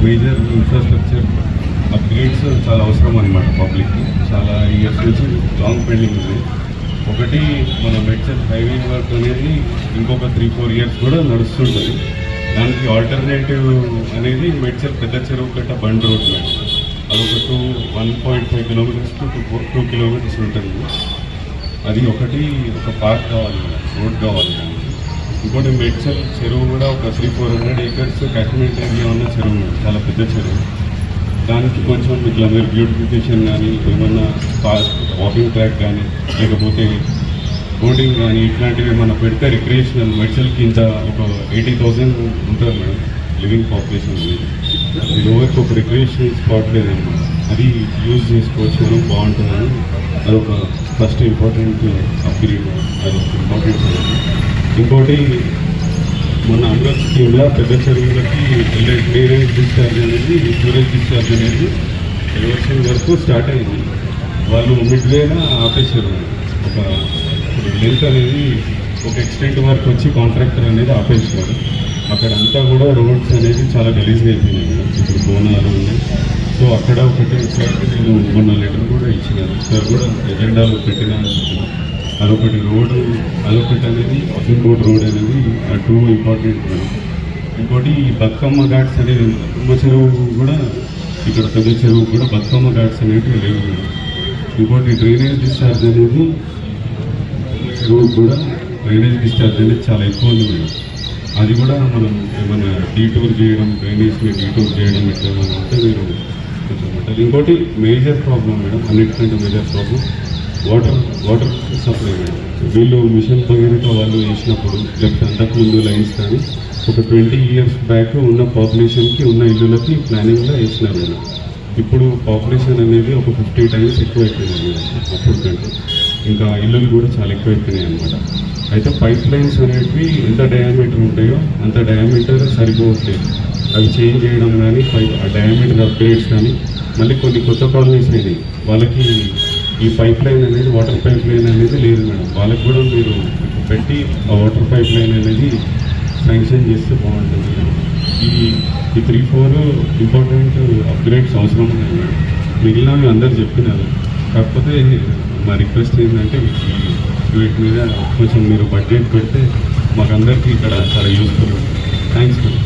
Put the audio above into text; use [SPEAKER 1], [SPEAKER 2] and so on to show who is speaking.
[SPEAKER 1] Major infrastructure upgrades చాలా అవసరం అనమాట పబ్లిక్కి. చాలా ఇయర్స్ నుంచి లాంగ్ పెండింగ్ ఉంది. ఒకటి మన మెడ్చల్ హైవే వర్క్ అనేది ఇంకొక 3-4 ఇయర్స్ కూడా నడుస్తుంటుంది. దానికి ఆల్టర్నేటివ్ అనేది మెడ్చల్ పెద్ద చెరువు కట్ట బండ్ రోడ్ మేడం. అదొక 1.5 కిలోమీటర్స్ టు 2 కిలోమీటర్స్ ఉంటుంది. అది ఒకటి, ఒక పార్క్ కావాలి, రోడ్ కావాలి. ఇంకోటి మెడ్చల్ చెరువు కూడా ఒక 300-400 ఏకర్స్ క్యాచ్మెంట్ ఏరియా ఉన్న చెరువు, చాలా పెద్ద చెరువు. దానికి కొంచెం ఇట్లా మీరు బ్యూటిఫికేషన్ కానీ, ఏమన్నా పార్క్, వాకింగ్ ట్రాక్ కానీ, లేకపోతే బోటింగ్ కానీ ఇట్లాంటివి ఏమన్నా పెడితే రిక్రియేషనల్ మెడ్చల్కి ఇంత ఒక 80,000 ఉంటారు మేడం లివింగ్ పాపులేషన్. లోవర్కి ఒక రిక్రియేషనల్ స్పాట్ లేదన్నమాట. అది యూజ్ చేసుకోవచ్చు మనం, బాగుంటుందని అదొక ఫస్ట్ ఇంపార్టెంట్ అప్గ్రేడ్, అదొక ఇంపార్టెంట్. ఇంకోటి మన అమృత్ స్కీమ్లో పెద్ద చెరువులకి డ్రైనేజ్ డిశ్చార్జ్ అనేది, స్టోరేజ్ డిశ్చార్జ్ అనేది ఎలక్షన్ వరకు స్టార్ట్ అయింది. వాళ్ళు మిడ్వేగా ఆపేశారు. ఒక లెంత్ అనేది ఒక ఎక్స్టెంట్ వరకు వచ్చి కాంట్రాక్టర్ అనేది ఆపేసినారు. అక్కడ అంతా కూడా రోడ్స్ అనేది చాలా గలీజ్గా అయిపోయినాయి మేడం. ఇప్పుడు బోనాలు ఉన్నాయి. సో అక్కడ ఒకటి సార్ నేను మొన్న లెటర్ కూడా ఇచ్చినాను సార్, కూడా ఎజెండాలో పెట్టినా అని చెప్తున్నాను. అదొకటి అనేది హౌసింగ్ బోర్డ్ రోడ్ అనేది 2 ఇంపార్టెంట్ మేడం. ఇంకోటి బతుకమ్మ ఘాట్స్ అనేది, బతుకమ్మ చెరువు కూడా ఇక్కడ పెద్ద చెరువు కూడా బతుకమ్మ ఘాట్స్ అనేవి లేవు మేడం. ఇంకోటి డ్రైనేజ్ డిశ్చార్జ్ అనేది, చెరువు కూడా డ్రైనేజ్ డిశ్చార్జ్ అనేది చాలా ఎక్కువ ఉంది మేడం. అది కూడా మనం ఏమైనా డీటూర్ చేయడం, డ్రైనేజ్ని డీటూర్ చేయడం ఇట్లా ఏమైనా ఉంటే మీరు కొంచెం ఉంటుంది. ఇంకోటి మేజర్ ప్రాబ్లం మేడం, అన్నిటికంటే major problem water supply madam. వీళ్ళు మిషన్ భగీరథ వాళ్ళు వేసినప్పుడు, లేకపోతే అంతకుముందు లైన్స్ కానీ ఒక 20 ఇయర్స్ బ్యాక్ ఉన్న పాపులేషన్కి, ఉన్న ఇల్లులకి ప్లానింగ్లో వేసినారు మేడం. ఇప్పుడు పాపులేషన్ అనేది ఒక 50 టైమ్స్ ఎక్కువైపోయింది మేడం అప్పుడు కంటే. ఇంకా ఇల్లులు కూడా చాలా ఎక్కువైపోయినాయి అనమాట. అయితే పైప్ లైన్స్ అనేవి ఎంత డయామీటర్ ఉంటాయో అంత డయామీటర్ సరిపోవట్లేదు. అవి చేంజ్ చేయడం కానీ, ఆ డయామీటర్ అప్గ్రేడ్స్ కానీ, మళ్ళీ కొన్ని కొత్త కాలనీస్ అయినాయి, వాళ్ళకి ఈ పైప్ లైన్ అనేది, వాటర్ పైప్ లైన్ అనేది లేదు మేడం. వాళ్ళకి కూడా మీరు పెట్టి ఆ వాటర్ పైప్ లైన్ అనేది శాంక్షన్ చేస్తే బాగుంటుంది. ఈ 3-4 ఇంపార్టెంట్ అప్గ్రేడ్స్ అవసరం ఉన్నాయి మేడం. మిగిలినవి అందరు చెప్పినారు. కాకపోతే మా రిక్వెస్ట్ ఏంటంటే వీటి మీద కొంచెం మీరు బడ్జెట్ పెడితే మాకందరికీ ఇక్కడ చాలా యూస్ఫుల్. Thanks madam.